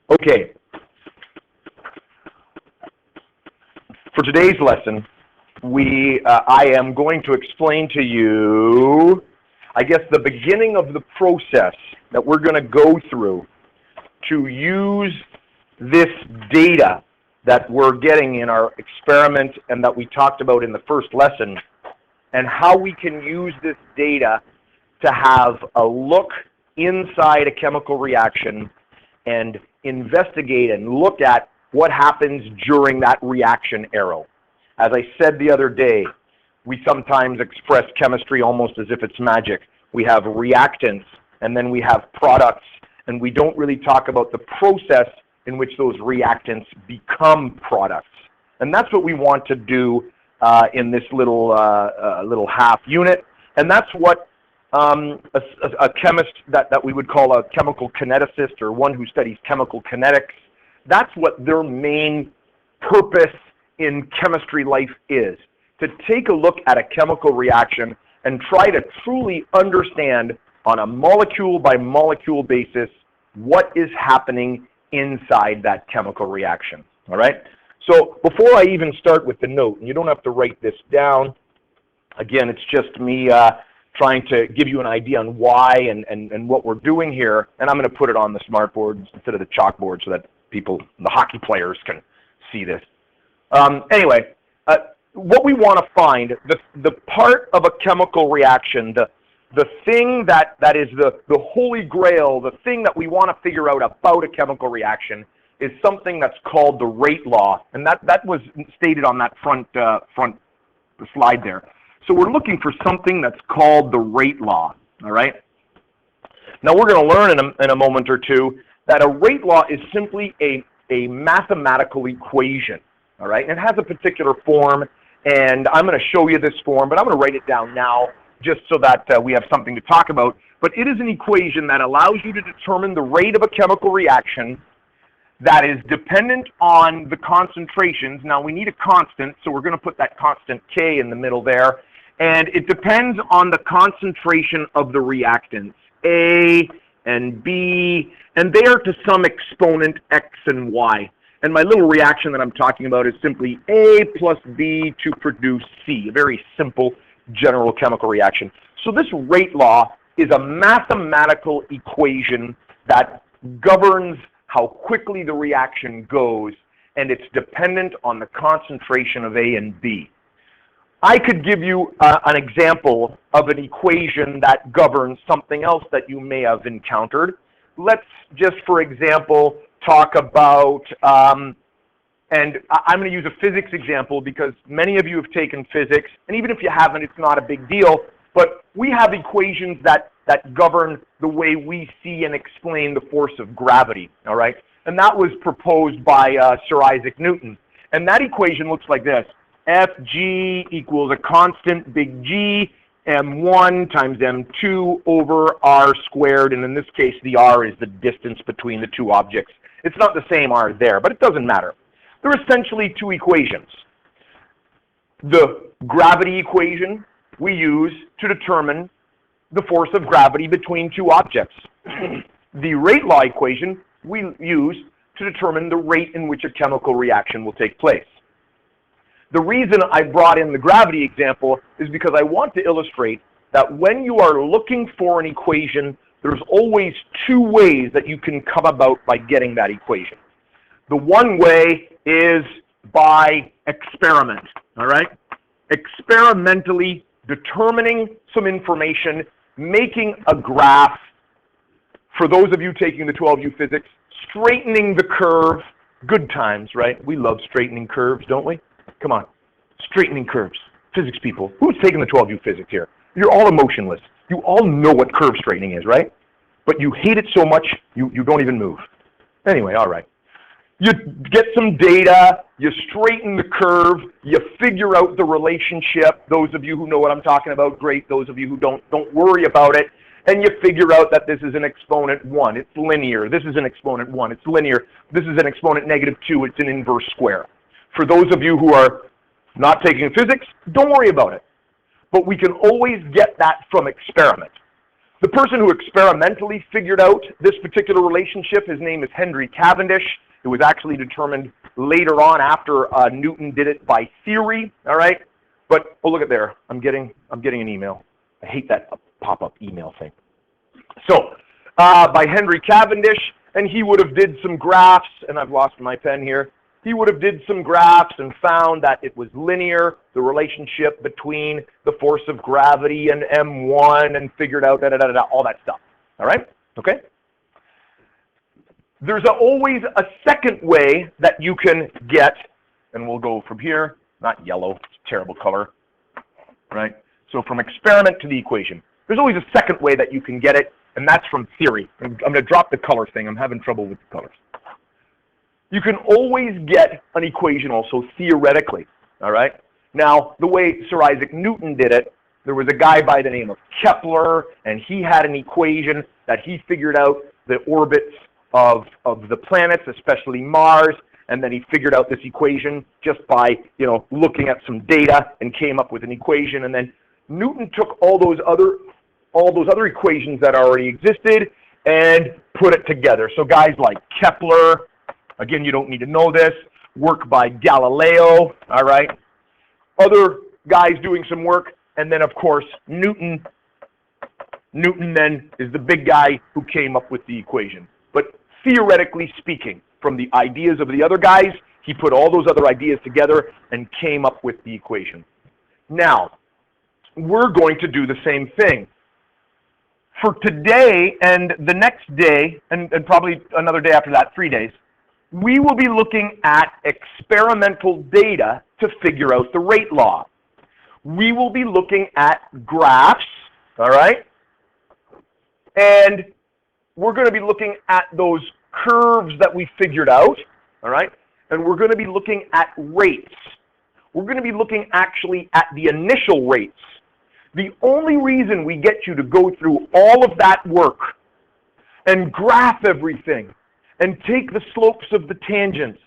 Okay, for today's lesson, I am going to explain to you, I guess, the beginning of the process that we're going to go through to use this data that we're getting in our experiment and that we talked about in the first lesson, and how we can use this data to have a look inside a chemical reaction and investigate and look at what happens during that reaction arrow. As I said the other day, we sometimes express chemistry almost as if it's magic. We have reactants, and then we have products, and we don't really talk about the process in which those reactants become products. And that's what we want to do in this little half unit. And that's what a chemist that we would call a chemical kineticist, or one who studies chemical kinetics, that's what their main purpose in chemistry life is, to take a look at a chemical reaction and try to truly understand on a molecule by molecule basis what is happening inside that chemical reaction. All right? So before I even start with the note, and you don't have to write this down, again, it's just me trying to give you an idea on why and what we're doing here, and I'm going to put it on the smartboard instead of the chalkboard so that people, the hockey players, can see this. Anyway, what we want to find, the part of a chemical reaction, the thing that is the holy grail, the thing that we want to figure out about a chemical reaction is something that's called the rate law, and that was stated on that front slide there. So we're looking for something that's called the rate law, all right? Now we're going to learn in a moment or two that a rate law is simply a mathematical equation, all right? And it has a particular form, and I'm going to show you this form, but I'm going to write it down now just so that we have something to talk about. But it is an equation that allows you to determine the rate of a chemical reaction that is dependent on the concentrations. Now we need a constant, so we're going to put that constant K in the middle there. And it depends on the concentration of the reactants, A and B, and they are to some exponent X and Y. And my little reaction that I'm talking about is simply A plus B to produce C, a very simple general chemical reaction. So this rate law is a mathematical equation that governs how quickly the reaction goes, and it's dependent on the concentration of A and B. I could give you an example of an equation that governs something else that you may have encountered. Let's just, for example, talk about, and I'm going to use a physics example because many of you have taken physics, and even if you haven't, it's not a big deal, but we have equations that govern the way we see and explain the force of gravity, all right? And that was proposed by Sir Isaac Newton. And that equation looks like this. Fg equals a constant, big G, m1 times m2 over r squared, and in this case, the r is the distance between the two objects. It's not the same r there, but it doesn't matter. There are essentially two equations. The gravity equation we use to determine the force of gravity between two objects. The rate law equation we use to determine the rate in which a chemical reaction will take place. The reason I brought in the gravity example is because I want to illustrate that when you are looking for an equation, there's always two ways that you can come about by getting that equation. The one way is by experiment, all right? Experimentally determining some information, making a graph. For those of you taking the 12U physics, straightening the curve. Good times, right? We love straightening curves, don't we? Come on, straightening curves. Physics people, who's taking the 12U physics here? You're all emotionless. You all know what curve straightening is, right? But you hate it so much, you don't even move. Anyway, all right. You get some data, you straighten the curve, you figure out the relationship. Those of you who know what I'm talking about, great. Those of you who don't worry about it. And you figure out that this is an exponent 1, it's linear. This is an exponent 1, it's linear. This is an exponent -2, it's an inverse square. For those of you who are not taking physics, don't worry about it. But we can always get that from experiment. The person who experimentally figured out this particular relationship, his name is Henry Cavendish. It was actually determined later on after Newton did it by theory, all right? But, oh, look at there. I'm getting an email. I hate that pop-up email thing. So, by Henry Cavendish, and he would have did some graphs, and I've lost my pen here. He would have did some graphs and found that it was linear, the relationship between the force of gravity and M1, and figured out all that stuff. All right? Okay? There's always a second way that you can get, and we'll go from here, not yellow, it's a terrible color, right? So from experiment to the equation. There's always a second way that you can get it, and that's from theory. I'm going to drop the color thing. I'm having trouble with the colors. You can always get an equation also theoretically, all right? Now, the way Sir Isaac Newton did it, there was a guy by the name of Kepler, and he had an equation that he figured out the orbits of the planets, especially Mars, and then he figured out this equation just by, looking at some data and came up with an equation, and then Newton took all those other equations that already existed and put it together. So guys like Kepler, again, you don't need to know this, work by Galileo, all right? Other guys doing some work, and then of course Newton. Newton then is the big guy who came up with the equation. But theoretically speaking, from the ideas of the other guys, he put all those other ideas together and came up with the equation. Now, we're going to do the same thing. For today and the next day, and probably another day after that, 3 days, we will be looking at experimental data to figure out the rate law. We will be looking at graphs, all right? And we're going to be looking at those curves that we figured out, all right? And we're going to be looking at rates. We're going to be looking actually at the initial rates. The only reason we get you to go through all of that work and graph everything and take the slopes of the tangents,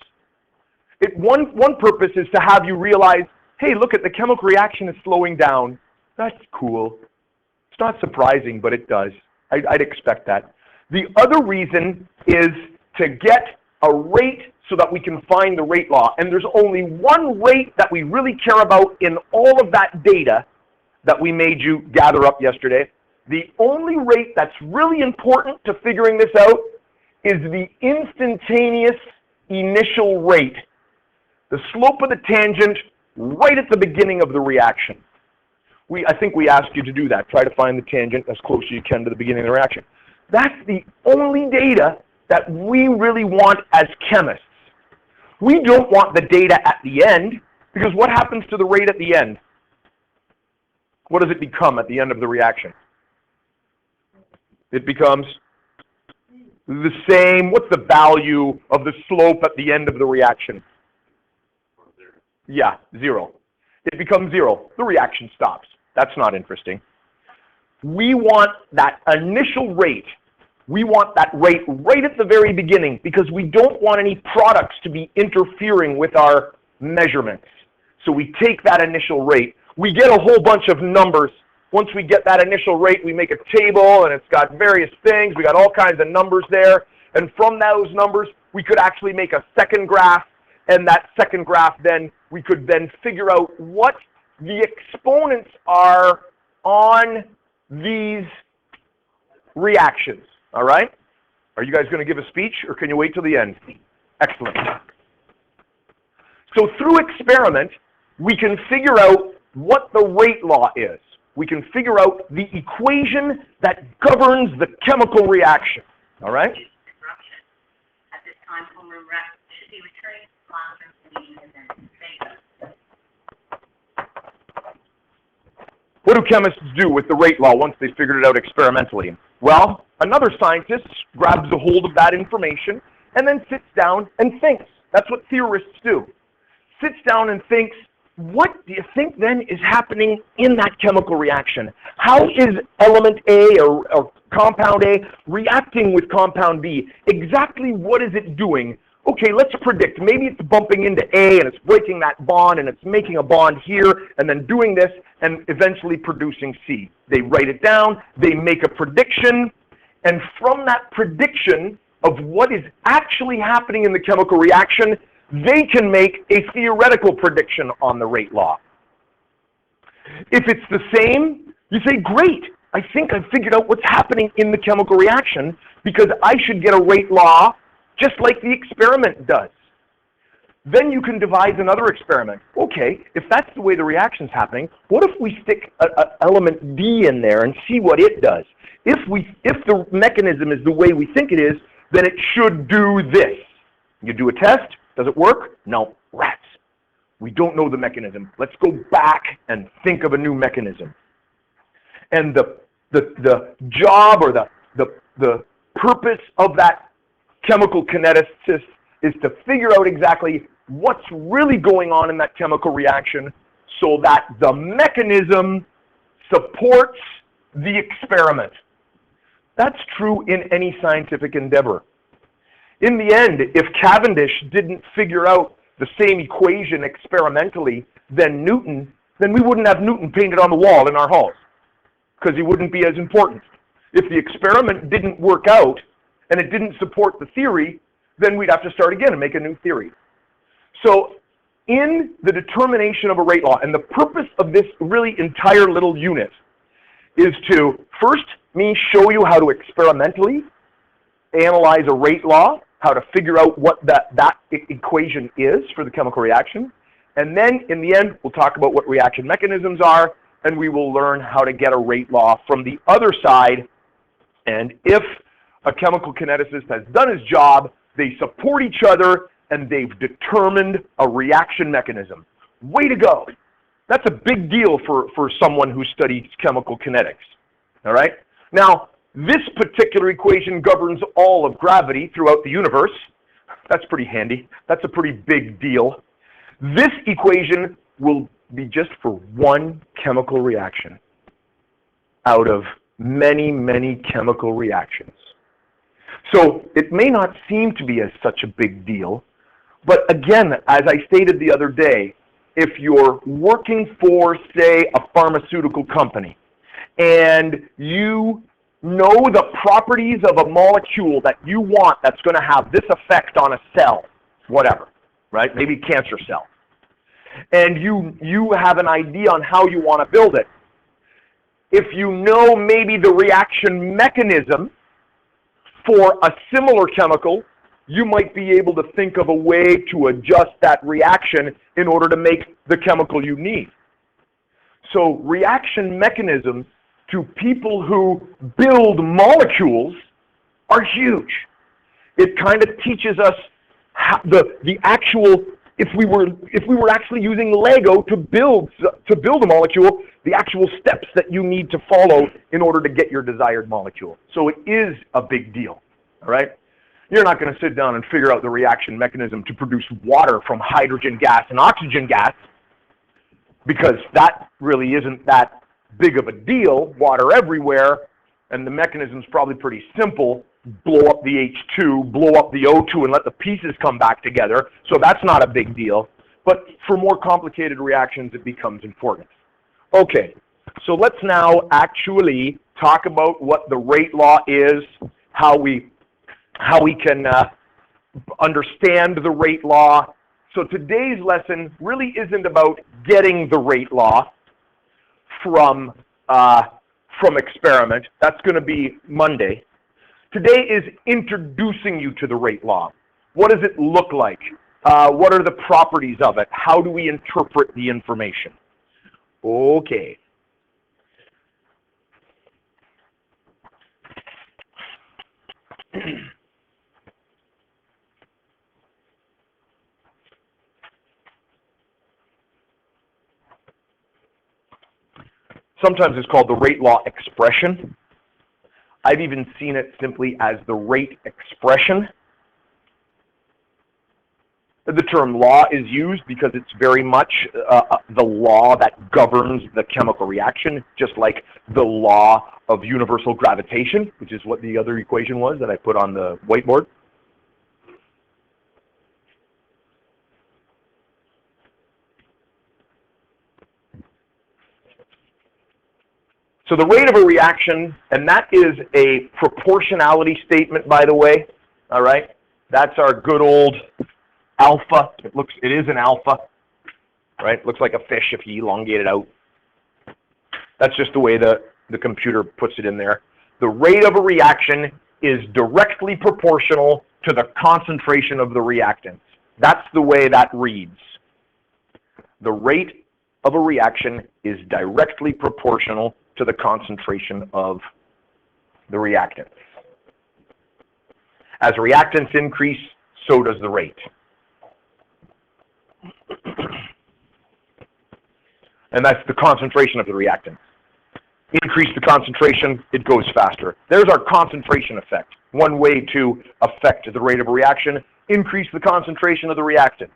one purpose is to have you realize, hey, look at the chemical reaction is slowing down. That's cool. It's not surprising, but it does. I'd expect that. The other reason is to get a rate so that we can find the rate law. And there's only one rate that we really care about in all of that data that we made you gather up yesterday. The only rate that's really important to figuring this out is the instantaneous initial rate, the slope of the tangent right at the beginning of the reaction. I think we asked you to do that. Try to find the tangent as close as you can to the beginning of the reaction. That's the only data that we really want as chemists. We don't want the data at the end, because what happens to the rate at the end? What does it become at the end of the reaction? It becomes the same. What's the value of the slope at the end of the reaction? Yeah, 0. It becomes 0. The reaction stops. That's not interesting. We want that initial rate. We want that rate right at the very beginning, because we don't want any products to be interfering with our measurements. So we take that initial rate. We get a whole bunch of numbers. Once we get that initial rate, we make a table, and it's got various things. We got all kinds of numbers there. And from those numbers, we could actually make a second graph. And that second graph, then, we could then figure out what the exponents are on these reactions. All right? Are you guys going to give a speech, or can you wait till the end? Excellent. So through experiment, we can figure out what the rate law is. We can figure out the equation that governs the chemical reaction. All right? At this time, homeroom rep should be returning to classroom meeting and then What do chemists do with the rate law once they figured it out experimentally? Well, another scientist grabs a hold of that information and then sits down and thinks. That's what theorists do. Sits down and thinks, what do you think then is happening in that chemical reaction? How is element A or compound A reacting with compound B? Exactly what is it doing? okay, let's predict. Maybe it's bumping into A and it's breaking that bond and it's making a bond here and then doing this and eventually producing C. They write it down, they make a prediction, and from that prediction of what is actually happening in the chemical reaction, they can make a theoretical prediction on the rate law. If it's the same, you say, great, I think I've figured out what's happening in the chemical reaction because I should get a rate law just like the experiment does. Then you can devise another experiment. Okay, if that's the way the reaction's happening, what if we stick a element D in there and see what it does? If the mechanism is the way we think it is, then it should do this. You do a test, does it work? No, rats. We don't know the mechanism. Let's go back and think of a new mechanism. And the job or the purpose of that chemical kineticist is to figure out exactly what's really going on in that chemical reaction so that the mechanism supports the experiment. That's true in any scientific endeavor. In the end, if Cavendish didn't figure out the same equation experimentally than Newton, then we wouldn't have Newton painted on the wall in our halls, because he wouldn't be as important. If the experiment didn't work out and it didn't support the theory, then we'd have to start again and make a new theory. So in the determination of a rate law, and the purpose of this really entire little unit is to first me show you how to experimentally analyze a rate law, how to figure out what that equation is for the chemical reaction, and then in the end we'll talk about what reaction mechanisms are, and we will learn how to get a rate law from the other side. And if a chemical kineticist has done his job, they support each other, and they've determined a reaction mechanism. Way to go! That's a big deal for someone who studies chemical kinetics. All right? Now, this particular equation governs all of gravity throughout the universe. That's pretty handy. That's a pretty big deal. This equation will be just for one chemical reaction out of many, many chemical reactions. So it may not seem to be such a big deal, but again, as I stated the other day, if you're working for, say, a pharmaceutical company, and you know the properties of a molecule that you want that's going to have this effect on a cell, whatever, right? Maybe cancer cell. And you have an idea on how you want to build it. If you know maybe the reaction mechanism for a similar chemical, you might be able to think of a way to adjust that reaction in order to make the chemical you need. So reaction mechanisms to people who build molecules are huge. It kind of teaches us how the actual, if we were actually using Lego to build a molecule, the actual steps that you need to follow in order to get your desired molecule. So it is a big deal, all right? You're not going to sit down and figure out the reaction mechanism to produce water from hydrogen gas and oxygen gas, because that really isn't that big of a deal. Water everywhere, and the mechanism's probably pretty simple. Blow up the H2, blow up the O2, and let the pieces come back together. So that's not a big deal. But for more complicated reactions, it becomes important. Okay, so let's now actually talk about what the rate law is, how we can understand the rate law. So today's lesson really isn't about getting the rate law from experiment. That's going to be Monday. Today is introducing you to the rate law. What does it look like? What are the properties of it? How do we interpret the information? Okay. Sometimes it's called the rate law expression. I've even seen it simply as the rate expression. The term law is used because it's very much the law that governs the chemical reaction, just like the law of universal gravitation, which is what the other equation was that I put on the whiteboard. So the rate of a reaction, and that is a proportionality statement, by the way, all right? That's our good old alpha. It is an alpha, right? Looks like a fish if you elongate it out. That's just the way the computer puts it in there. The rate of a reaction is directly proportional to the concentration of the reactant. That's the way that reads. The rate of a reaction is directly proportional to the concentration of the reactants. As reactants increase, so does the rate. And that's the concentration of the reactant. Increase the concentration, it goes faster. There's our concentration effect. One way to affect the rate of a reaction, increase the concentration of the reactants.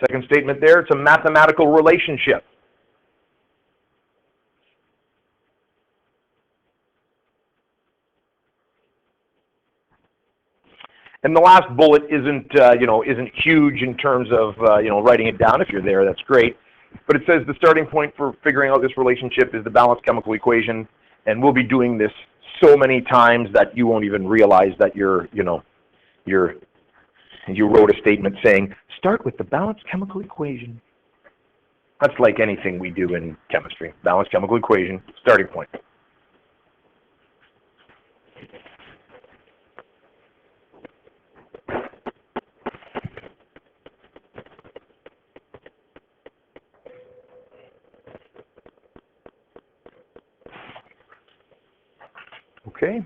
Second statement there, it's a mathematical relationship. And the last bullet isn't huge in terms of, writing it down. If you're there, that's great. But it says the starting point for figuring out this relationship is the balanced chemical equation. And we'll be doing this so many times that you won't even realize that you wrote a statement saying, start with the balanced chemical equation. That's like anything we do in chemistry. Balanced chemical equation, starting point. Okay.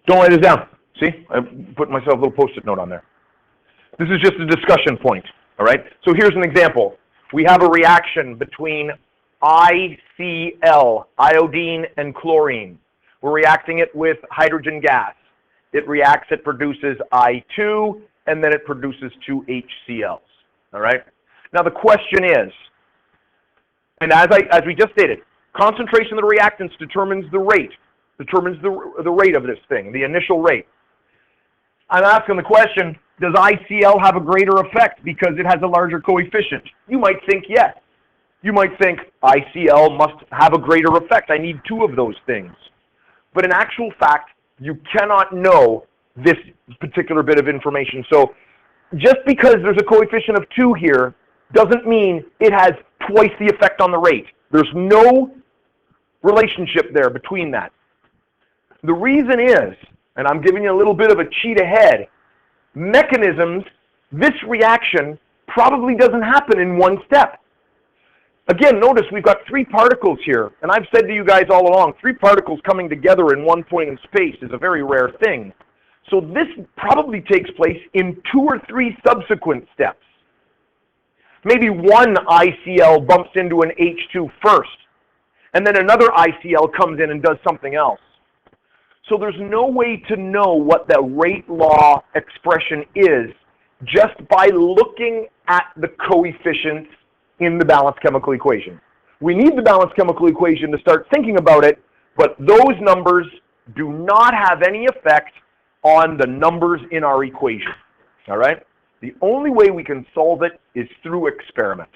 Don't write this down. See, I put myself a little Post-it note on there. This is just a discussion point, all right? So here's an example. We have a reaction between ICl, iodine, and chlorine. We're reacting it with hydrogen gas. It reacts, it produces I2, and then it produces two HCl's, all right? Now the question is, and as we just stated, concentration of the reactants determines the rate of this thing, the initial rate. I'm asking the question, does ICl have a greater effect because it has a larger coefficient? You might think yes. You might think ICl must have a greater effect. I need two of those things. But in actual fact, you cannot know this particular bit of information. So just because there's a coefficient of 2 here doesn't mean it has twice the effect on the rate. There's no relationship there between that. The reason is, and I'm giving you a little bit of a cheat ahead, mechanisms, this reaction probably doesn't happen in one step. Again, notice we've got 3 particles here, and I've said to you guys all along, 3 particles coming together in one point in space is a very rare thing. So this probably takes place in 2 or 3 subsequent steps. Maybe one ICl bumps into an H2 first, and then another ICl comes in and does something else. So there's no way to know what the rate law expression is just by looking at the coefficients in the balanced chemical equation. We need the balanced chemical equation to start thinking about it, but those numbers do not have any effect on the numbers in our equation, all right? The only way we can solve it is through experiment.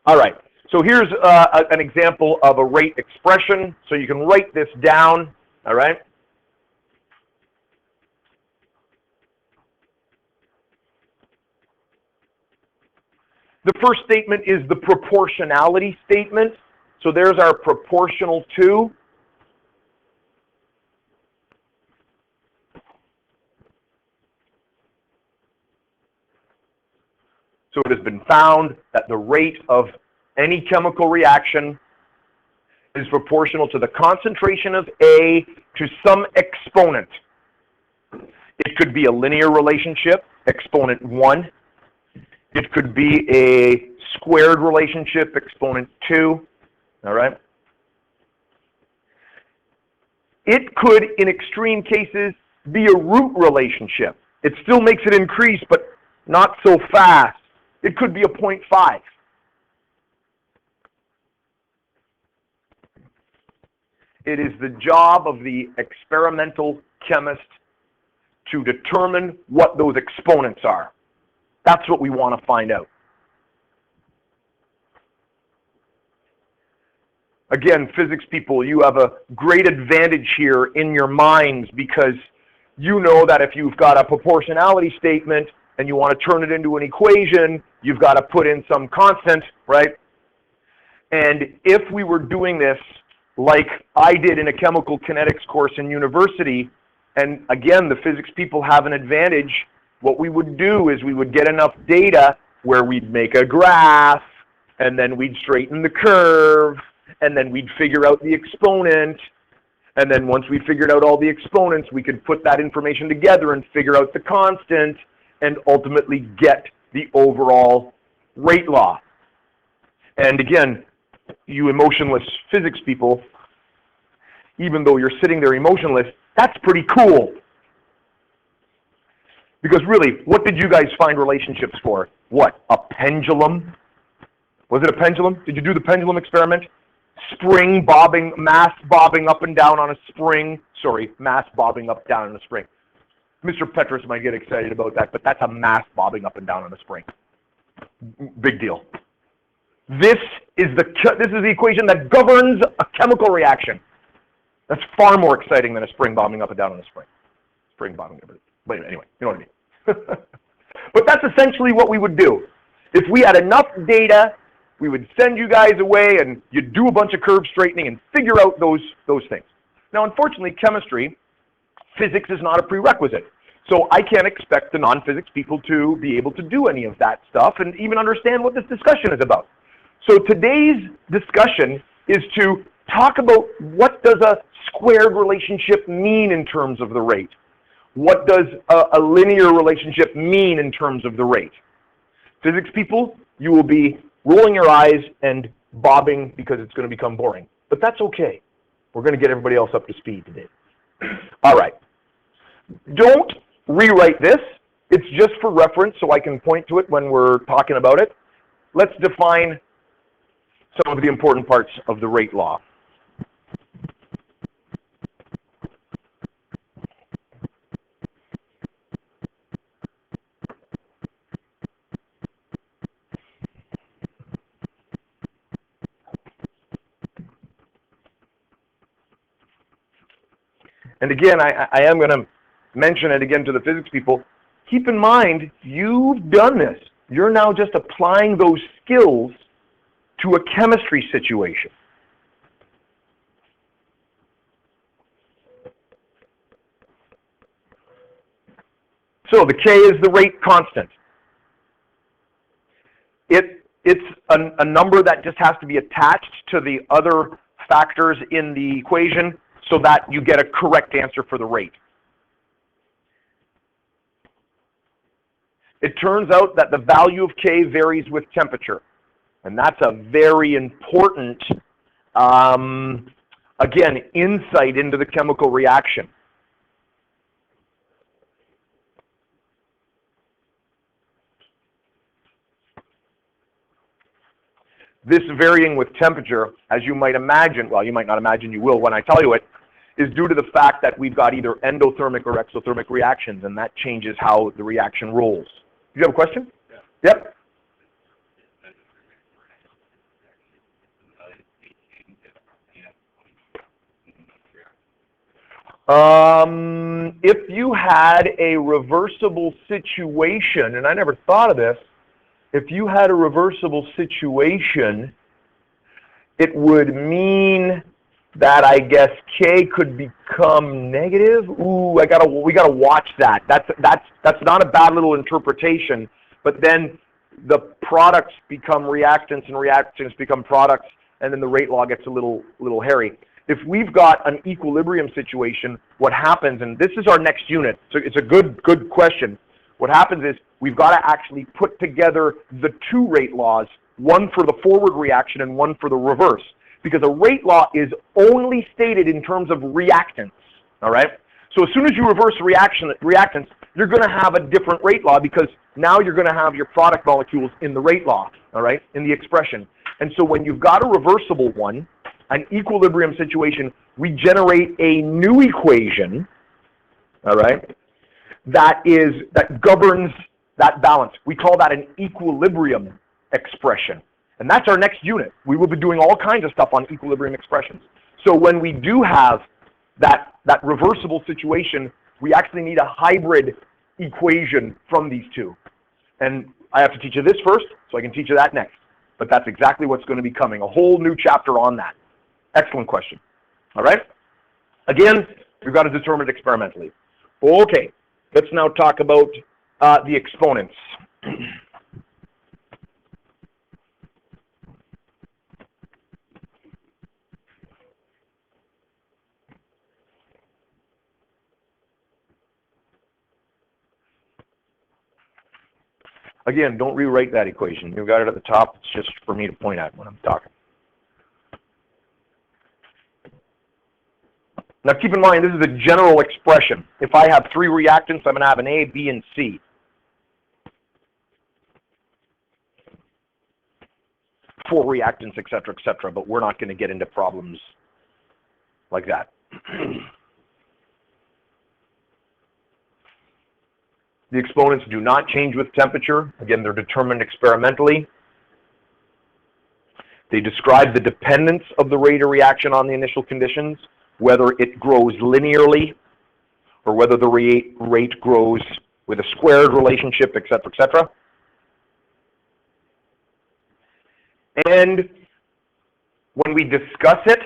All right. So here's an example of a rate expression. So you can write this down, all right? The first statement is the proportionality statement. So there's our proportional to. So it has been found that the rate of any chemical reaction is proportional to the concentration of A to some exponent. It could be a linear relationship, exponent 1. It could be a squared relationship, exponent 2. All right? It could, in extreme cases, be a root relationship. It still makes it increase, but not so fast. It could be a 0.5. It is the job of the experimental chemist to determine what those exponents are. That's what we want to find out. Again, physics people, you have a great advantage here in your minds because you know that if you've got a proportionality statement and you want to turn it into an equation, you've got to put in some constant, right? And if we were doing this like I did in a chemical kinetics course in university, and again, the physics people have an advantage, what we would do is we would get enough data where we'd make a graph, and then we'd straighten the curve, and then we'd figure out the exponent, and then once we figured out all the exponents, we could put that information together and figure out the constant, and ultimately get the overall rate law. And again, you emotionless physics people, even though you're sitting there emotionless, that's pretty cool. Because really, what did you guys find relationships for? What, a pendulum? Was it a pendulum? Did you do the pendulum experiment? Spring bobbing, mass bobbing up and down on a spring. Sorry, mass bobbing up down on a spring. Mr. Petrus might get excited about that, but that's a mass bobbing up and down on a spring. Big deal. This is the equation that governs a chemical reaction. That's far more exciting than a spring bobbing up and down on a spring. Spring bobbing up. But anyway, you know what I mean. But that's essentially what we would do. If we had enough data, we would send you guys away and you'd do a bunch of curve straightening and figure out those things. Now, unfortunately, chemistry, physics is not a prerequisite. So I can't expect the non-physics people to be able to do any of that stuff and even understand what this discussion is about. So today's discussion is to talk about what does a squared relationship mean in terms of the rate? What does a linear relationship mean in terms of the rate? Physics people, you will be rolling your eyes and bobbing because it's going to become boring. But that's okay. We're going to get everybody else up to speed today. All right. Don't rewrite this. It's just for reference so I can point to it when we're talking about it. Let's define some of the important parts of the rate law. And again, I am going to mention it again to the physics people. Keep in mind, you've done this. You're now just applying those skills to a chemistry situation. So the K is the rate constant. It's a number that just has to be attached to the other factors in the equation so that you get a correct answer for the rate. It turns out that the value of K varies with temperature. And that's a very important, again, insight into the chemical reaction. This varying with temperature, as you might imagine, well, you might not imagine, you will when I tell you it, is due to the fact that we've got either endothermic or exothermic reactions, and that changes how the reaction rolls. Do you have a question? Yeah. Yep. If you had a reversible situation, and I never thought of this, if you had a reversible situation, it would mean that I guess K could become negative. Ooh, we gotta watch that. That's not a bad little interpretation. But then the products become reactants, and reactants become products, and then the rate law gets a little hairy. If we've got an equilibrium situation, what happens, and this is our next unit, so it's a good question. What happens is we've got to actually put together the two rate laws, one for the forward reaction and one for the reverse. Because a rate law is only stated in terms of reactants, all right? So as soon as you reverse reactants, you're going to have a different rate law because now you're going to have your product molecules in the rate law, all right, in the expression. And so when you've got a reversible one, an equilibrium situation, we generate a new equation, all right, that governs that balance. We call that an equilibrium expression. And that's our next unit. We will be doing all kinds of stuff on equilibrium expressions. So when we do have that reversible situation, we actually need a hybrid equation from these two. And I have to teach you this first, so I can teach you that next. But that's exactly what's going to be coming, a whole new chapter on that. Excellent question. All right? Again, we've got to determine it experimentally. Okay, let's now talk about the exponents. Again, don't rewrite that equation. You've got it at the top. It's just for me to point at when I'm talking. Now keep in mind, this is a general expression. If I have 3 reactants, I'm going to have an A, B, and C. 4 reactants, et cetera, but we're not going to get into problems like that. The exponents do not change with temperature. Again, they're determined experimentally. They describe the dependence of the rate of reaction on the initial conditions, whether it grows linearly or whether the rate grows with a squared relationship, et cetera. And when we discuss it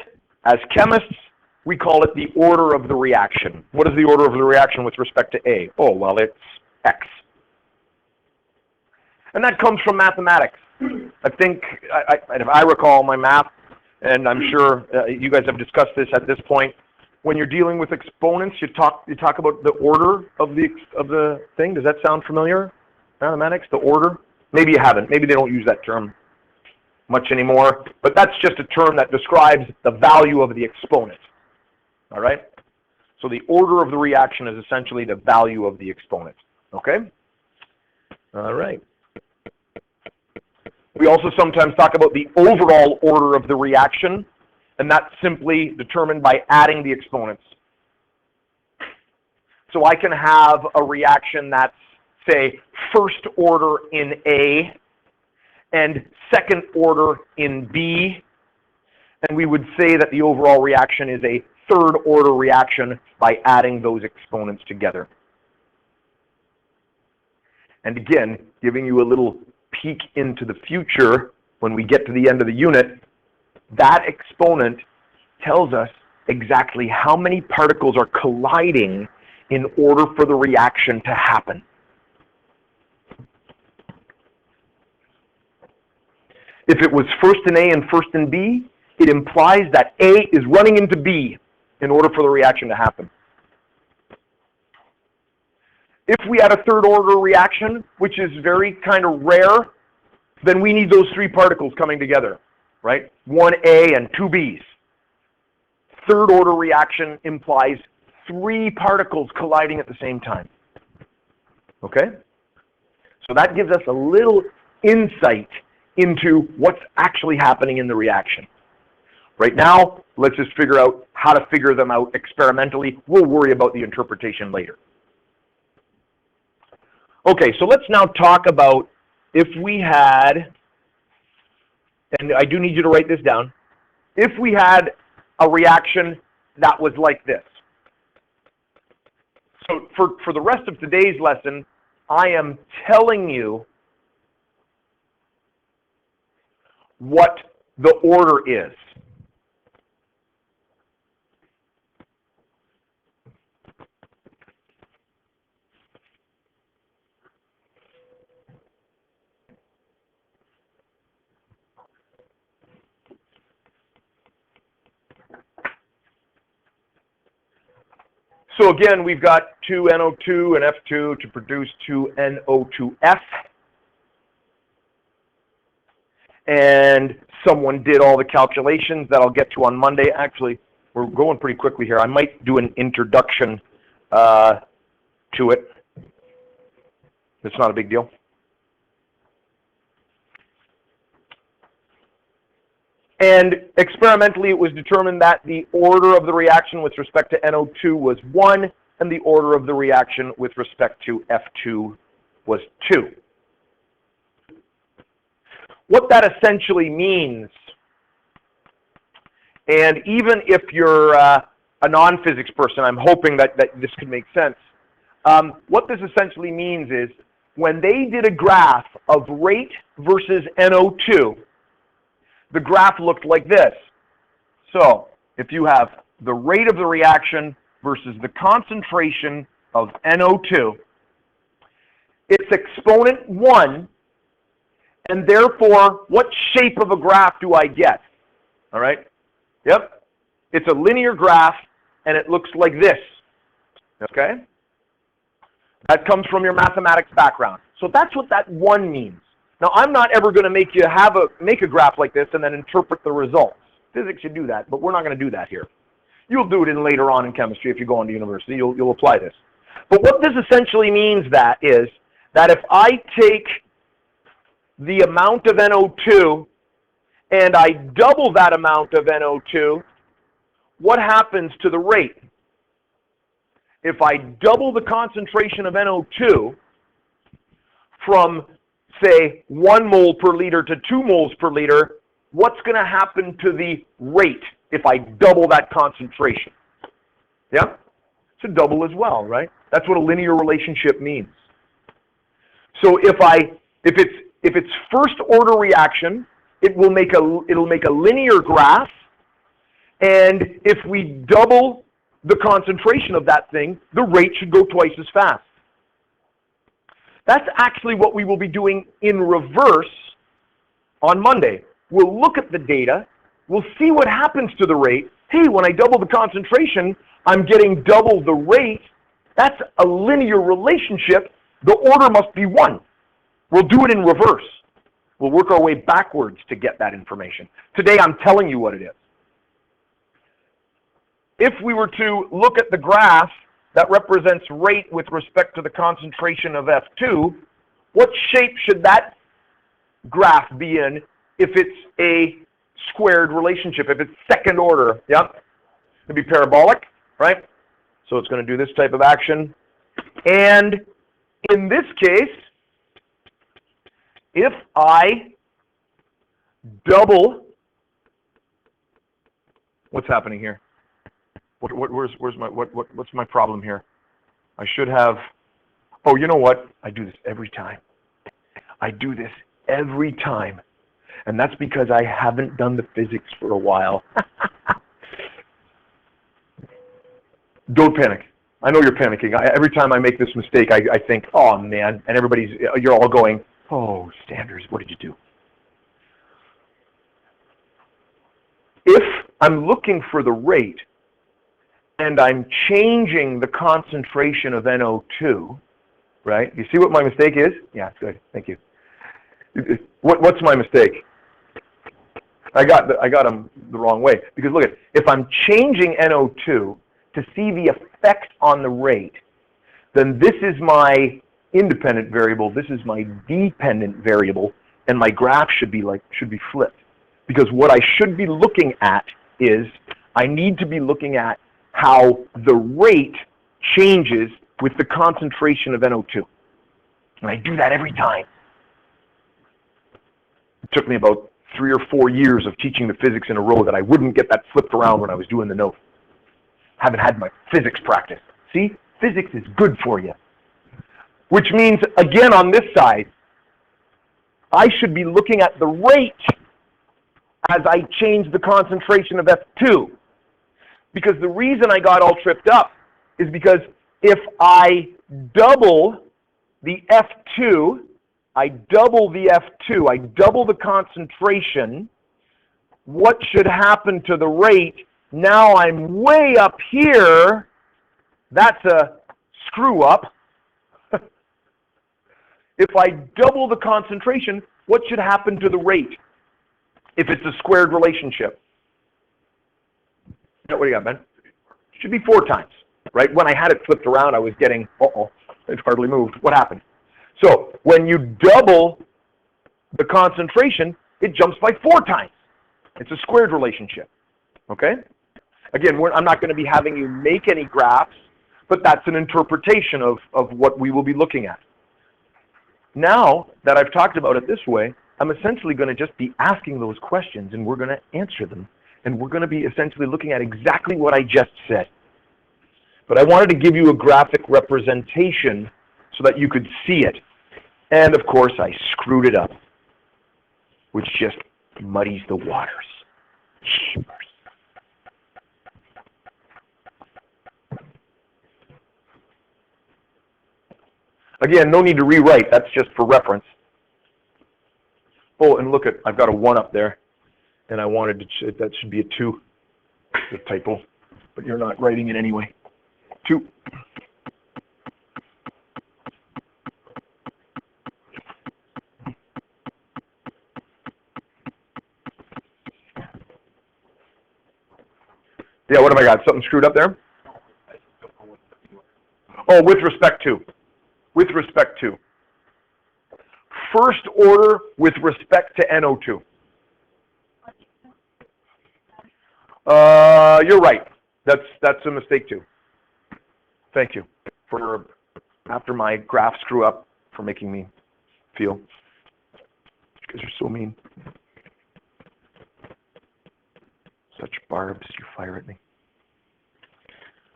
as chemists, we call it the order of the reaction. What is the order of the reaction with respect to A? Oh, well, it's X. And that comes from mathematics. I think, if I recall my math, and I'm sure you guys have discussed this at this point, when you're dealing with exponents, you talk about the order of the thing. Does that sound familiar? Mathematics, the order? Maybe you haven't. Maybe they don't use that term much anymore, but that's just a term that describes the value of the exponent. All right? So the order of the reaction is essentially the value of the exponent. Okay? All right. We also sometimes talk about the overall order of the reaction, and that's simply determined by adding the exponents. So I can have a reaction that's, say, first order in A and second order in B, and we would say that the overall reaction is a third order reaction by adding those exponents together. And again, giving you a little peek into the future when we get to the end of the unit, that exponent tells us exactly how many particles are colliding in order for the reaction to happen. If it was first in A and first in B, it implies that A is running into B in order for the reaction to happen. If we had a third order reaction, which is very kind of rare, then we need those 3 particles coming together, right? 1 A and 2 B's. Third order reaction implies 3 particles colliding at the same time. Okay? So that gives us a little insight into what's actually happening in the reaction. Right now, let's just figure out how to figure them out experimentally. We'll worry about the interpretation later. Okay, so let's now talk about if we had, and I do need you to write this down, if we had a reaction that was like this. So for the rest of today's lesson, I am telling you what the order is. So again, we've got 2 NO2 and F2 to produce 2 NO2F. And someone did all the calculations that I'll get to on Monday. Actually, we're going pretty quickly here. I might do an introduction to it. It's not a big deal. And experimentally, it was determined that the order of the reaction with respect to NO2 was 1, and the order of the reaction with respect to F2 was 2. What that essentially means, and even if you're a non-physics person, I'm hoping that this could make sense. What this essentially means is when they did a graph of rate versus NO2, the graph looked like this. So if you have the rate of the reaction versus the concentration of NO2, it's exponent 1, and therefore, what shape of a graph do I get? All right? Yep. It's a linear graph, and it looks like this. Okay? That comes from your mathematics background. So that's what that 1 means. Now, I'm not ever going to make you make a graph like this and then interpret the results. Physics should do that, but we're not going to do that here. You'll do it later on in chemistry if you go on to university. You'll apply this. But what this essentially means is that if I take the amount of NO2 and I double that amount of NO2, what happens to the rate? If I double the concentration of NO2 from, say, 1 mole per liter to 2 moles per liter, what's going to happen to the rate if I double that concentration? Yeah? It's a double as well, right? That's what a linear relationship means. So if it's first order reaction, it'll make a linear graph, and if we double the concentration of that thing, the rate should go twice as fast. That's actually what we will be doing in reverse on Monday. We'll look at the data, we'll see what happens to the rate. Hey, when I double the concentration, I'm getting double the rate. That's a linear relationship. The order must be 1. We'll do it in reverse. We'll work our way backwards to get that information. Today, I'm telling you what it is. If we were to look at the graph that represents rate with respect to the concentration of F2, what shape should that graph be in if it's a squared relationship, if it's second order? Yep. It'd be parabolic, right? So it's going to do this type of action. And in this case, if I double, what's happening here? What's my problem here? I should have, oh, you know what? I do this every time. And that's because I haven't done the physics for a while. Don't panic. I know you're panicking. Every time I make this mistake, I think, oh man, and you're all going, oh, Sanders, what did you do? If I'm looking for the rate, and I'm changing the concentration of NO2, right? You see what my mistake is? Yeah, good. Thank you. What's my mistake? I got them the wrong way. Because look at, if I'm changing NO2 to see the effect on the rate, then this is my independent variable, this is my dependent variable, and my graph should be flipped. Because what I should be looking at is, I need to be looking at how the rate changes with the concentration of NO2. And I do that every time. It took me about 3 or 4 years of teaching the physics in a row that I wouldn't get that flipped around when I was doing the note. Haven't had my physics practice. See? Physics is good for you. Which means, again, on this side, I should be looking at the rate as I change the concentration of F2. Because the reason I got all tripped up is because if I double the F2, I double the concentration, what should happen to the rate? Now I'm way up here. That's a screw up. If I double the concentration, what should happen to the rate if it's a squared relationship? What do you got, Ben? It should be 4 times, right? When I had it flipped around, I was getting, it hardly moved. What happened? So when you double the concentration, it jumps by 4 times. It's a squared relationship, okay? Again, I'm not going to be having you make any graphs, but that's an interpretation of what we will be looking at. Now that I've talked about it this way, I'm essentially going to just be asking those questions, and we're going to answer them. And we're going to be essentially looking at exactly what I just said. But I wanted to give you a graphic representation so that you could see it. And of course, I screwed it up, which just muddies the waters. Again, no need to rewrite. That's just for reference. Oh, and look at, I've got a 1 up there, and I wanted to, that should be a 2. It's a typo, but you're not writing it anyway. 2. Yeah, what have I got? Something screwed up there? Oh, with respect to. With respect to. First order with respect to NO2. You're right. That's a mistake too. Thank you for, after my graph screw up, for making me feel. Because you're so mean. Such barbs you fire at me.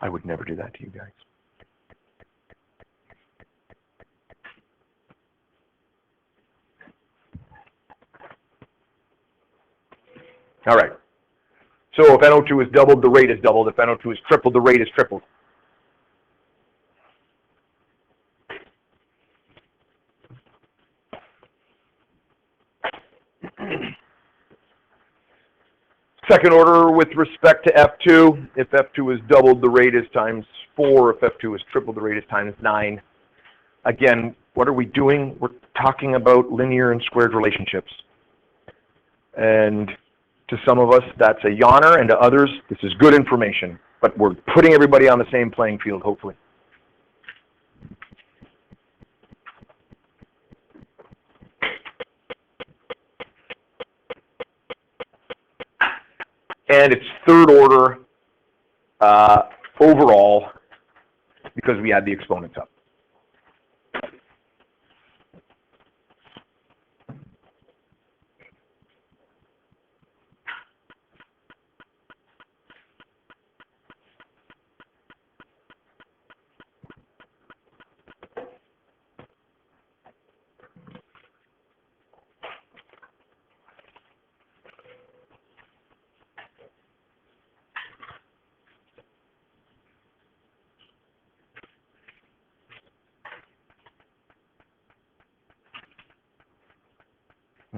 I would never do that to you guys. All right. So if NO2 is doubled, the rate is doubled. If NO2 is tripled, the rate is tripled. Second order with respect to F2. If F2 is doubled, the rate is times 4. If F2 is tripled, the rate is times 9. Again, what are we doing? We're talking about linear and squared relationships. And to some of us, that's a yawner, and to others, this is good information. But we're putting everybody on the same playing field, hopefully. And it's third order overall because we add the exponents up.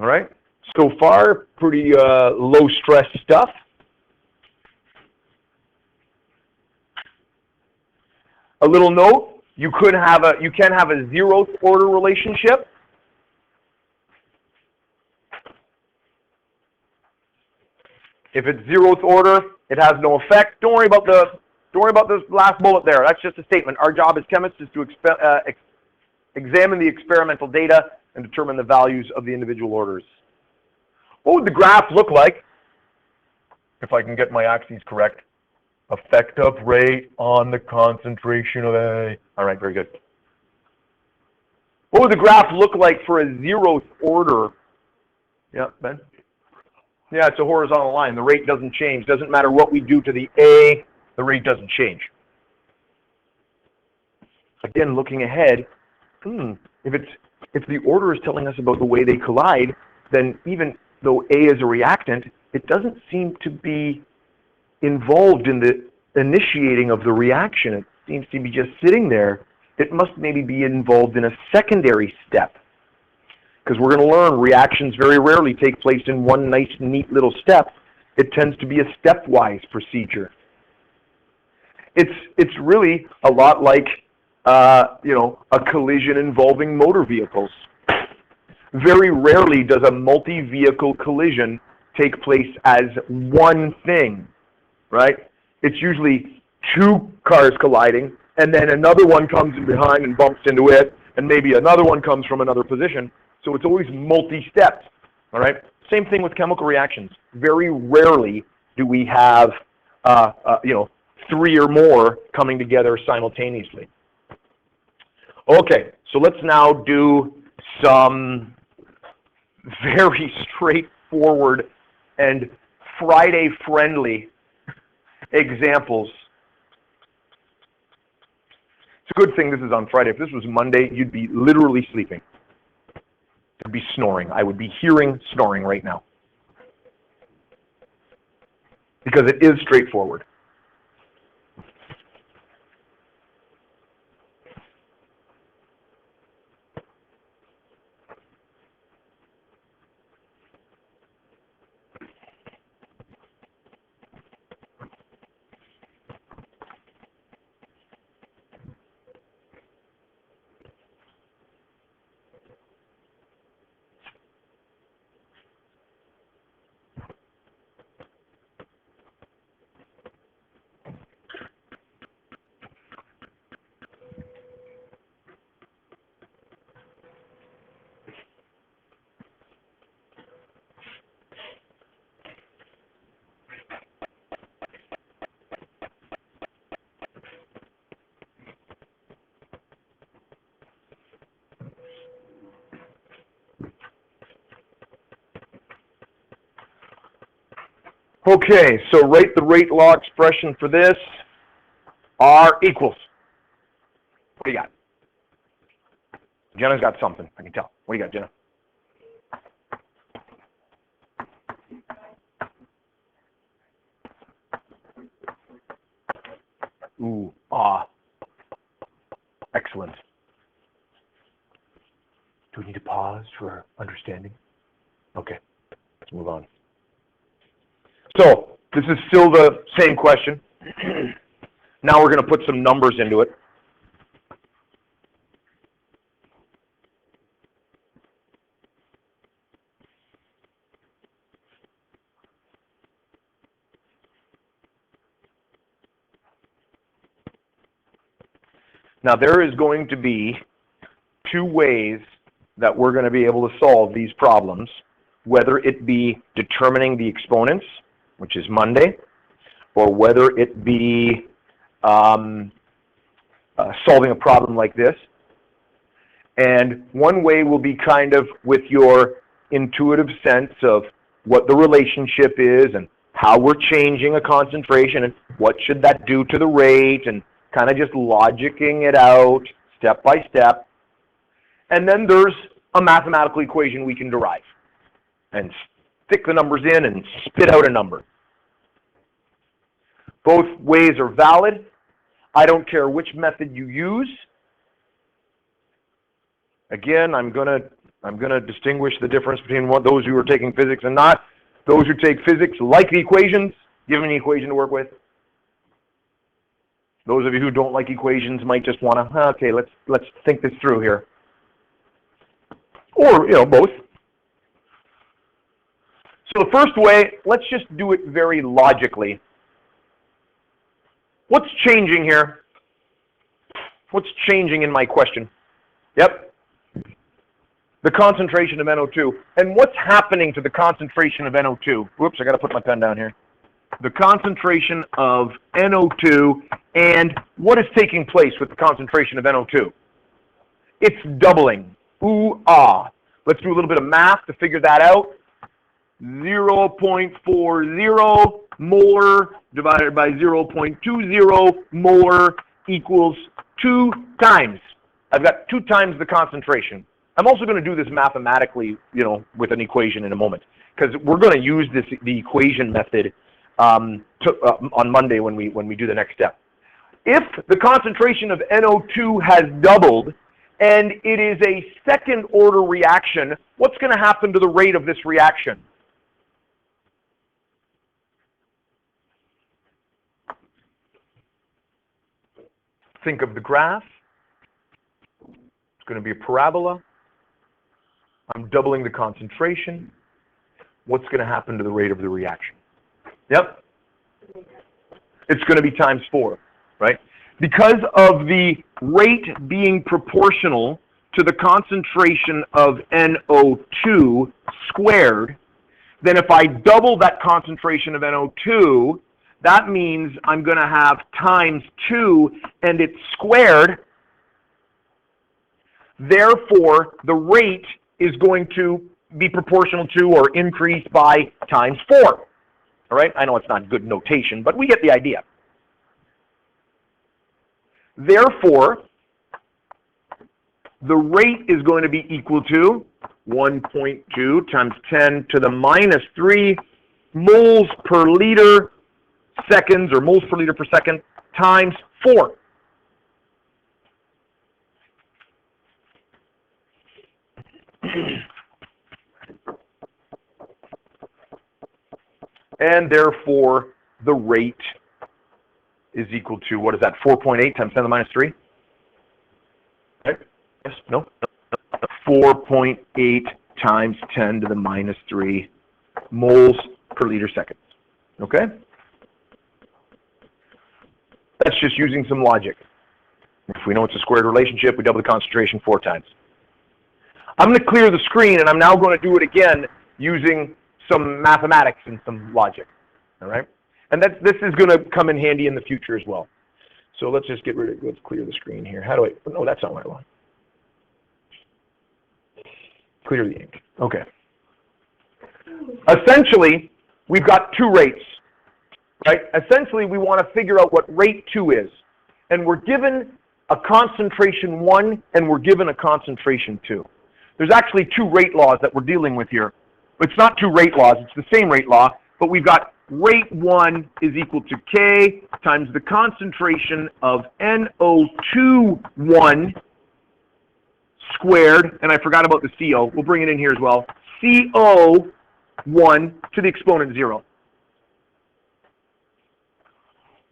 All right, so far, pretty low stress stuff. A little note, you can have a 0th order relationship. If it's 0th order, it has no effect. Don't worry about this last bullet there. That's just a statement. Our job as chemists is to examine the experimental data and determine the values of the individual orders. What would the graph look like, if I can get my axes correct? Effective rate on the concentration of A. All right, very good. What would the graph look like for a 0th order? Yeah, Ben? Yeah, it's a horizontal line. The rate doesn't change. Doesn't matter what we do to the A, the rate doesn't change. Again, looking ahead, if the order is telling us about the way they collide, then even though A is a reactant, it doesn't seem to be involved in the initiating of the reaction. It seems to be just sitting there. It must maybe be involved in a secondary step. Because we're going to learn reactions very rarely take place in one nice, neat little step. It tends to be a stepwise procedure. It's really a lot like a collision involving motor vehicles. Very rarely does a multi-vehicle collision take place as one thing, right? It's usually 2 cars colliding, and then another one comes in behind and bumps into it, and maybe another one comes from another position. So it's always multi-steps, all right? Same thing with chemical reactions. Very rarely do we have, 3 or more coming together simultaneously. Okay, so let's now do some very straightforward and Friday-friendly examples. It's a good thing this is on Friday. If this was Monday, you'd be literally sleeping. You'd be snoring. I would be hearing snoring right now. Because it is straightforward. Okay, so write the rate law expression for this. R equals. What do you got? Jenna's got something, I can tell. What do you got, Jenna? Ooh, excellent. Do we need to pause for understanding? Okay, let's move on. So, this is still the same question. Now we're going to put some numbers into it. Now there is going to be 2 ways that we're going to be able to solve these problems, whether it be determining the exponents, which is Monday, or whether it be solving a problem like this. And one way will be kind of with your intuitive sense of what the relationship is and how we're changing a concentration and what should that do to the rate, and kind of just logicking it out step by step. And then there's a mathematical equation we can derive and stick the numbers in and spit out a number. Both ways are valid. I don't care which method you use. Again, I'm gonna distinguish the difference between those who are taking physics and not. Those who take physics like the equations, give them an equation to work with. Those of you who don't like equations might just want to, okay, let's think this through here. Or, both. So the first way, let's just do it very logically. What's changing here? What's changing in my question? Yep. The concentration of NO2. And what's happening to the concentration of NO2? Whoops, I got to put my pen down here. The concentration of NO2, and what is taking place with the concentration of NO2? It's doubling. Ooh, ah. Let's do a little bit of math to figure that out. 0.40 molar divided by 0.20 molar equals 2 times. I've got 2 times the concentration. I'm also going to do this mathematically, with an equation in a moment, because we're going to use the equation method on Monday when we do the next step. If the concentration of NO2 has doubled and it is a second order reaction, what's going to happen to the rate of this reaction? Think of the graph. It's going to be a parabola. I'm doubling the concentration. What's going to happen to the rate of the reaction? Yep. It's going to be times 4, right? Because of the rate being proportional to the concentration of NO2 squared, then if I double that concentration of NO2, that means I'm going to have times 2 and it's squared. Therefore, the rate is going to be proportional to or increase by times 4. All right? I know it's not good notation, but we get the idea. Therefore, the rate is going to be equal to 1.2 times 10 to the minus 3 moles per liter seconds, or moles per liter per second, times 4. And therefore, the rate is equal to, what is that, 4.8 times 10 to the minus 3? Right? Yes? No? 4.8 times 10 to the minus 3 moles per liter seconds. Okay? That's just using some logic. If we know it's a squared relationship, we double the concentration 4 times. I'm going to clear the screen, and I'm now going to do it again using some mathematics and some logic. All right? And this is going to come in handy in the future as well. So let's just let's clear the screen here. How do I, no, that's not what I want. Clear the ink. Okay. Essentially, we've got 2 rates, right? Essentially, we want to figure out what rate 2 is. And we're given a concentration 1, and we're given a concentration 2. There's actually 2 rate laws that we're dealing with here. It's not 2 rate laws, it's the same rate law, but we've got rate 1 is equal to K times the concentration of NO2 squared, and I forgot about the CO. We'll bring it in here as well. CO1 to the exponent 0.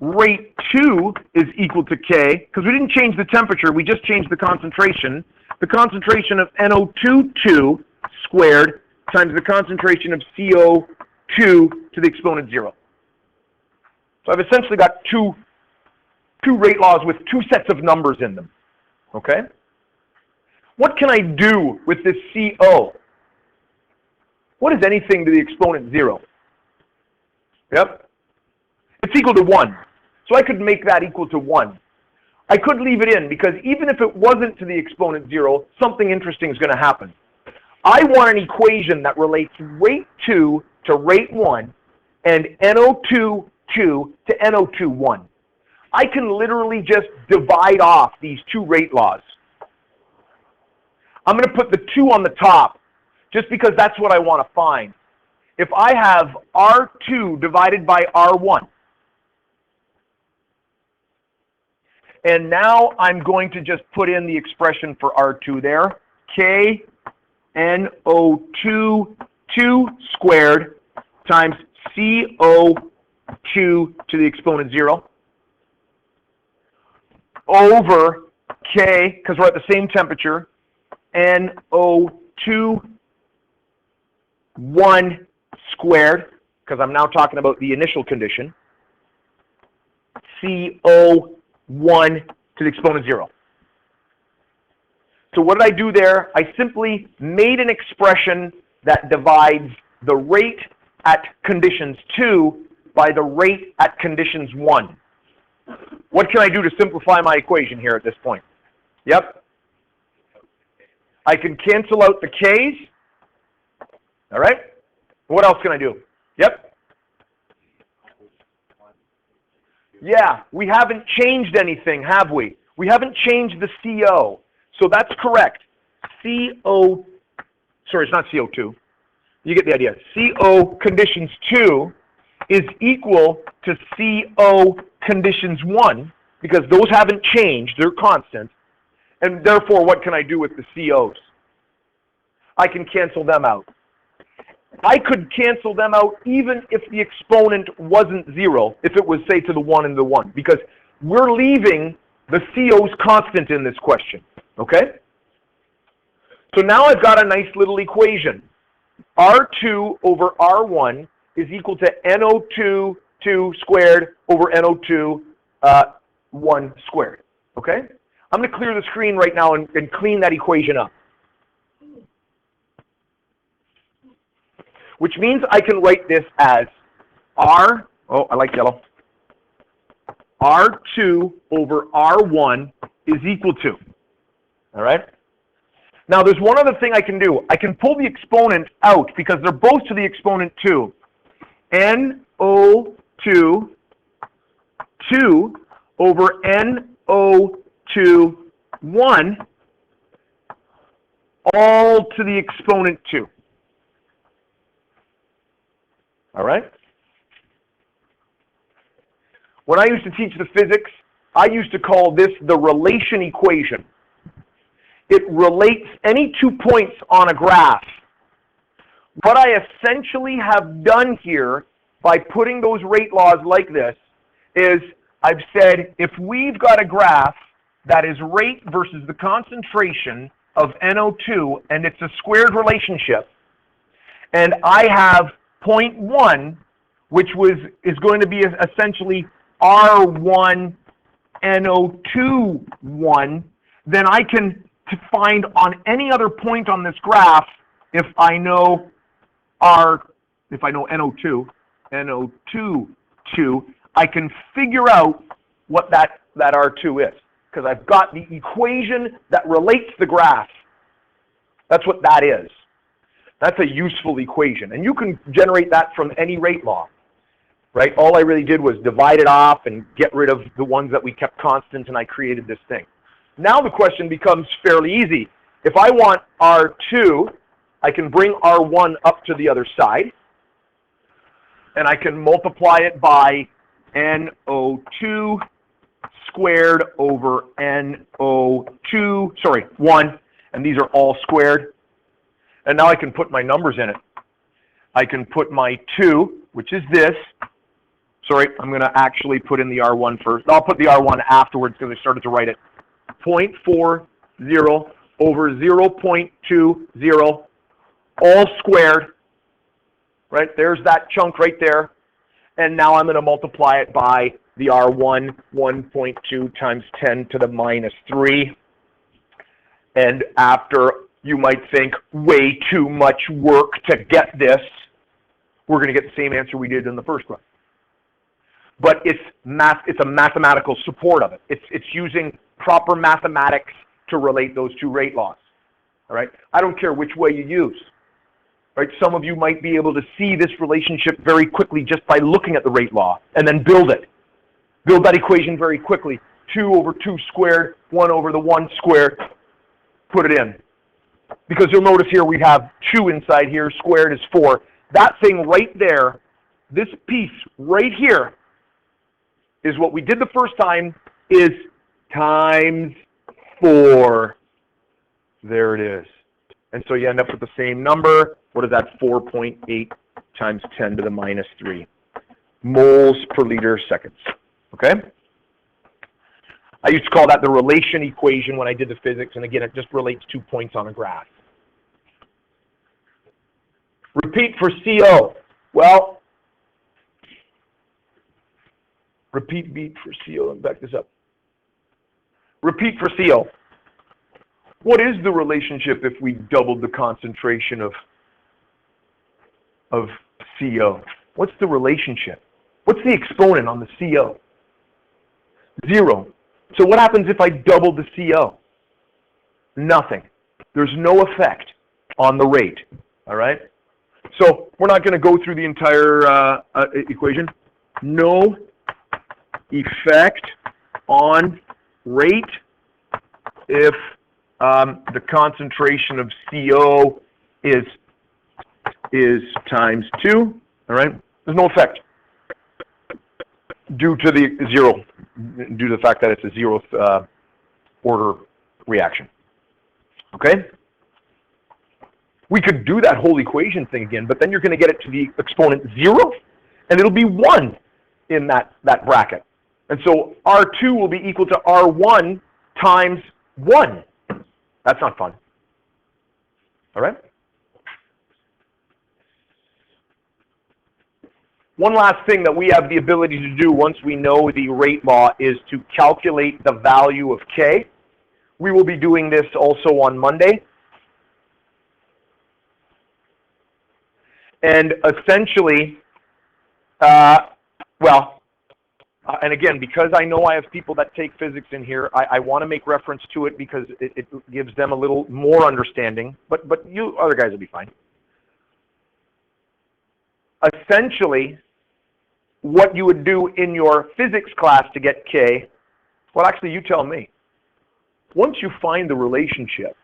Rate 2 is equal to K, because we didn't change the temperature, we just changed the concentration. The concentration of NO2 squared times the concentration of CO2 to the exponent 0. So I've essentially got two rate laws with 2 sets of numbers in them. Okay? What can I do with this CO? What is anything to the exponent 0? Yep. It's equal to 1. So I could make that equal to 1. I could leave it in, because even if it wasn't to the exponent 0, something interesting is going to happen. I want an equation that relates rate 2 to rate 1 and NO2 to NO2 1. I can literally just divide off these 2 rate laws. I'm going to put the 2 on the top, just because that's what I want to find. If I have R2 divided by R1, and now I'm going to just put in the expression for R2 there, K NO2 squared times CO2 to the exponent 0 over K, because we're at the same temperature, NO2 squared, because I'm now talking about the initial condition, CO1 to the exponent 0. So what did I do there? I simply made an expression that divides the rate at conditions 2 by the rate at conditions 1. What can I do to simplify my equation here at this point? Yep. I can cancel out the K's. All right? What else can I do? Yep. Yeah, we haven't changed anything, have we? We haven't changed the CO. So that's correct. Sorry, it's not CO2. You get the idea. CO conditions 2 is equal to CO conditions 1, because those haven't changed, they're constant. And therefore, what can I do with the COs? I can cancel them out. I could cancel them out even if the exponent wasn't 0, if it was, say, to the 1 and the 1, because we're leaving the COs constant in this question. Okay? So now I've got a nice little equation. R2 over R1 is equal to NO2 squared over NO2 1 squared. Okay? I'm going to clear the screen right now and clean that equation up. which means I can write this as R, oh, I like yellow, R2 over R1 is equal to, all right? Now, there's one other thing I can do. I can pull the exponent out because they're both to the exponent 2. NO2 2 over NO2 1 all to the exponent 2. All right? When I used to teach the physics, I used to call this the relation equation. It relates any 2 points on a graph. What I essentially have done here by putting those rate laws like this is I've said if we've got a graph that is rate versus the concentration of NO2 and it's a squared relationship, and I have point 1, which is going to be essentially R1 NO2 1, then I can find on any other point on this graph, if I know NO2 2, I can figure out what that R2 is, because I've got the equation that relates the graph. That's what that is. That's a useful equation, and you can generate that from any rate law, right? All I really did was divide it off and get rid of the ones that we kept constant, and I created this thing. Now the question becomes fairly easy. If I want R2, I can bring R1 up to the other side, and I can multiply it by NO2 squared over NO2, 1, and these are all squared. And now I can put my numbers in it. I can put my 2, which is this. Sorry, I'm going to actually put in the R1 first. I'll put the R1 afterwards because I started to write it. 0.40 over 0.20, all squared. Right, there's that chunk right there. And now I'm going to multiply it by the R1, 1.2 times 10 to the minus 3. And after, you might think, way too much work to get this, we're going to get the same answer we did in the first one. But it's a mathematical support of it. It's using proper mathematics to relate those two rate laws. All right? I don't care which way you use. Right? Some of you might be able to see this relationship very quickly just by looking at the rate law and then build it. Build that equation very quickly. 2 over 2 squared, 1 over the 1 squared. Put it in. Because you'll notice here we have 2 inside here, squared is 4. That thing right there, this piece right here, is what we did the first time, is times 4. There it is. And so you end up with the same number. What is that? 4.8 times 10 to the minus 3 moles per liter seconds. Okay? I used to call that the relation equation when I did the physics, and again, it just relates 2 points on a graph. Repeat for CO. Well, repeat beat for CO. Let me back this up. Repeat for CO. What is the relationship if we doubled the concentration of CO? What's the relationship? What's the exponent on the CO? 0. So what happens if I double the CO? Nothing. There's no effect on the rate. All right? So we're not going to go through the entire equation. No effect on rate if the concentration of CO is times 2. All right? There's no effect due to the 0, due to the fact that it's a 0th order reaction. Okay? We could do that whole equation thing again, but then you're going to get it to the exponent 0, and it'll be 1 in that bracket. And so R2 will be equal to R1 times 1. That's not fun. All right? One last thing that we have the ability to do once we know the rate law is to calculate the value of K. We will be doing this also on Monday. And essentially, and again, because I know I have people that take physics in here, I want to make reference to it because it gives them a little more understanding, but you other guys will be fine. Essentially, what you would do in your physics class to get K, well, actually, you tell me. Once you find the relationship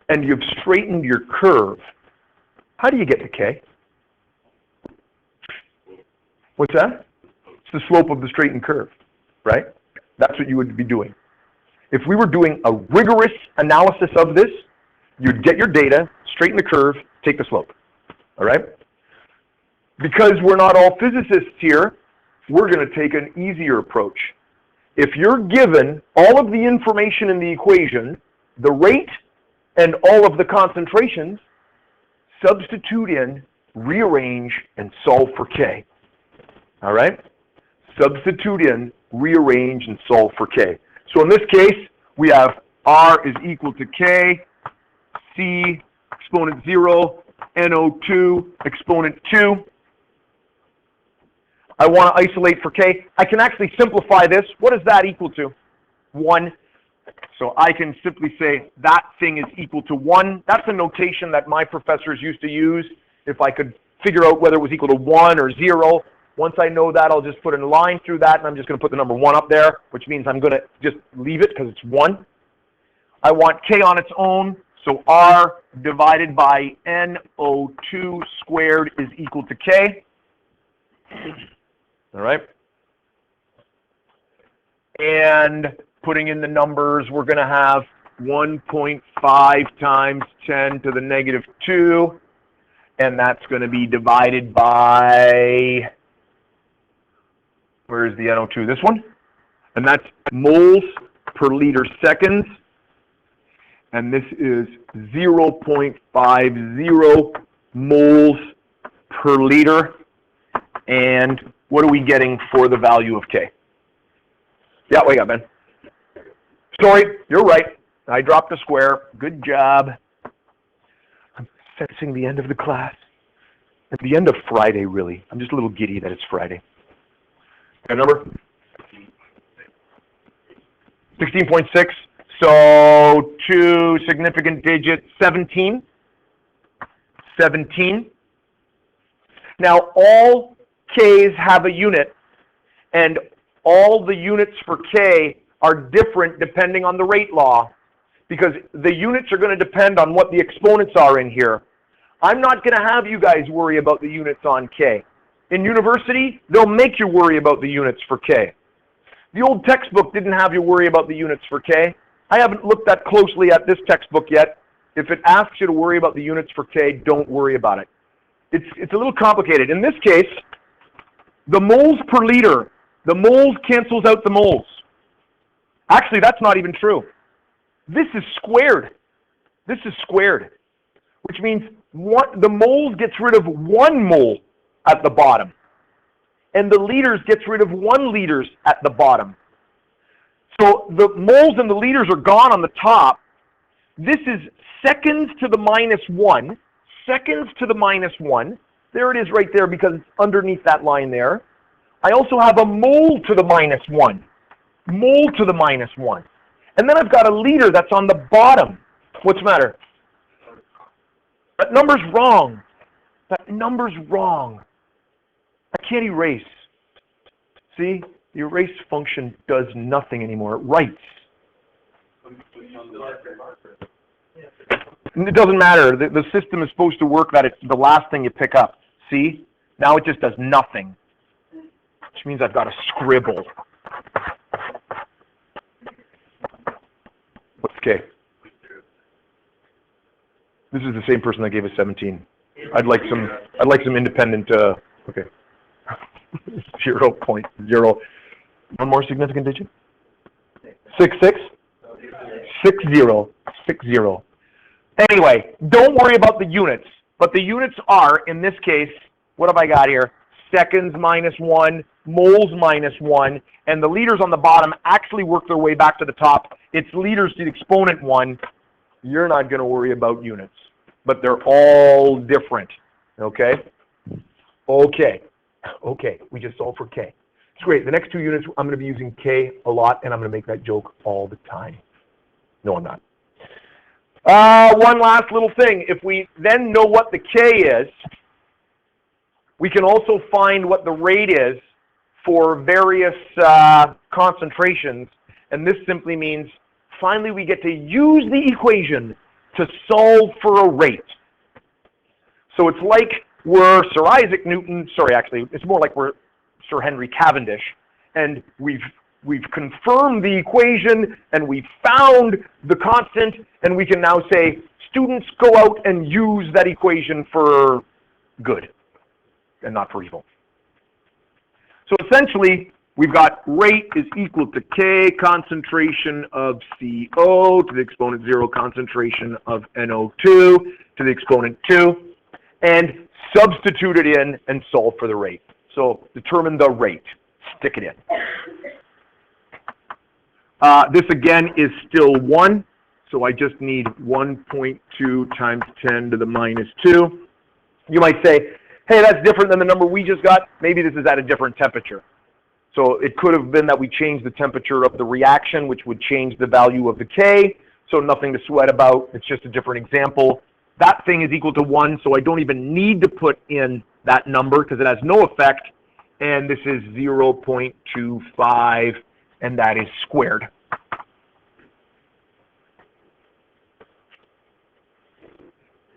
and you've straightened your curve, how do you get to K? What's that? It's the slope of the straightened curve, right? That's what you would be doing. If we were doing a rigorous analysis of this, you'd get your data, straighten the curve, take the slope, all right? Because we're not all physicists here, we're going to take an easier approach. If you're given all of the information in the equation, the rate and all of the concentrations, substitute in, rearrange, and solve for K. All right? Substitute in, rearrange, and solve for K. So in this case, we have R is equal to K, C exponent 0, NO2 exponent 2. I want to isolate for K. I can actually simplify this. What is that equal to? 1. So I can simply say that thing is equal to 1. That's a notation that my professors used to use if I could figure out whether it was equal to 1 or 0. Once I know that, I'll just put a line through that, and I'm just going to put the number 1 up there, which means I'm going to just leave it because it's 1. I want K on its own, so R divided by NO2 squared is equal to K. All right? And putting in the numbers, we're going to have 1.5 times 10 to the negative 2, and that's going to be divided by, where is the NO2? This one? And that's moles per liter seconds, and this is 0.50 moles per liter. And what are we getting for the value of K? Yeah, what you got, Ben? Sorry, you're right. I dropped a square. Good job. I'm sensing the end of the class. At the end of Friday, really. I'm just a little giddy that it's Friday. Got a number? 16.6. So 2 significant digits, 17. 17. Now, all K's have a unit, and all the units for K are different depending on the rate law, because the units are going to depend on what the exponents are in here. I'm not going to have you guys worry about the units on K. In university, they'll make you worry about the units for K. The old textbook didn't have you worry about the units for K. I haven't looked that closely at this textbook yet. If it asks you to worry about the units for K, don't worry about it. It's a little complicated. In this case, the moles per liter, the moles cancels out the moles. Actually, that's not even true. This is squared. This is squared, which means the moles gets rid of 1 mole at the bottom, and the liters gets rid of 1 liters at the bottom. So the moles and the liters are gone on the top. This is seconds to the minus 1. Seconds to the minus 1. There it is right there because it's underneath that line there. I also have a mole to the minus 1. Mole to the minus 1. And then I've got a liter that's on the bottom. What's the matter? That number's wrong. That number's wrong. I can't erase. See? The erase function does nothing anymore. It writes. It doesn't matter. The system is supposed to work that it's the last thing you pick up. See? Now it just does nothing. Which means I've got to scribble. What's K? This is the same person that gave us 17. I'd like some independent, okay. 0.0. One more significant digit? 66? 60. 60. Anyway, don't worry about the units. But the units are, in this case, what have I got here? Seconds minus 1, moles minus 1, and the liters on the bottom actually work their way back to the top. It's liters to the exponent 1. You're not going to worry about units, but they're all different. Okay? Okay. Okay, we just solved for K. It's great. The next 2 units, I'm going to be using K a lot, and I'm going to make that joke all the time. No, I'm not. One last little thing. If we then know what the K is, we can also find what the rate is for various concentrations, and this simply means finally we get to use the equation to solve for a rate. So it's like we're Sir Isaac Newton, sorry, actually, it's more like we're Sir Henry Cavendish, and we've confirmed the equation, and we've found the constant, and we can now say, students, go out and use that equation for good, and not for evil. So essentially, we've got rate is equal to K concentration of CO to the exponent 0 concentration of NO2 to the exponent 2, and substitute it in and solve for the rate. So determine the rate. Stick it in. This again is still 1, so I just need 1.2 times 10 to the minus 2. You might say, hey, that's different than the number we just got. Maybe this is at a different temperature. So it could have been that we changed the temperature of the reaction, which would change the value of the K, so nothing to sweat about. It's just a different example. That thing is equal to 1, so I don't even need to put in that number because it has no effect. And this is 0.25, and that is squared.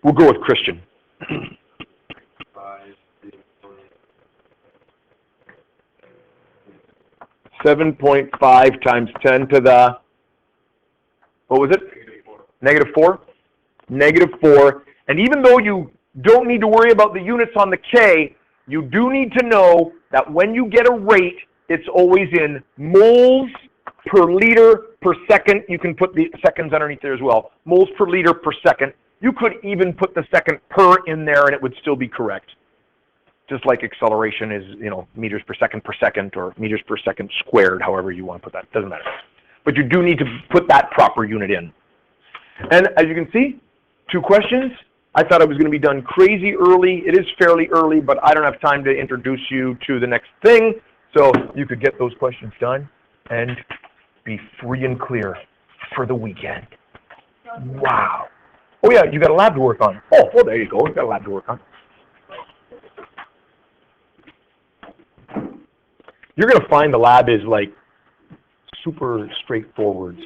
We'll go with Christian. 7.5 times 10 to the, what was it? Negative 4. Negative 4. And even though you don't need to worry about the units on the K, you do need to know that when you get a rate, it's always in moles per liter per second. You can put the seconds underneath there as well. Moles per liter per second. You could even put the second per in there and it would still be correct. Just like acceleration is, meters per second or meters per second squared, however you want to put that. Doesn't matter. But you do need to put that proper unit in. And as you can see, 2 questions. I thought I was going to be done crazy early. It is fairly early, but I don't have time to introduce you to the next thing. So you could get those questions done and be free and clear for the weekend. Wow. Oh yeah, you got a lab to work on. Oh, well, there you go. You got a lab to work on. You're going to find the lab is like super straightforward.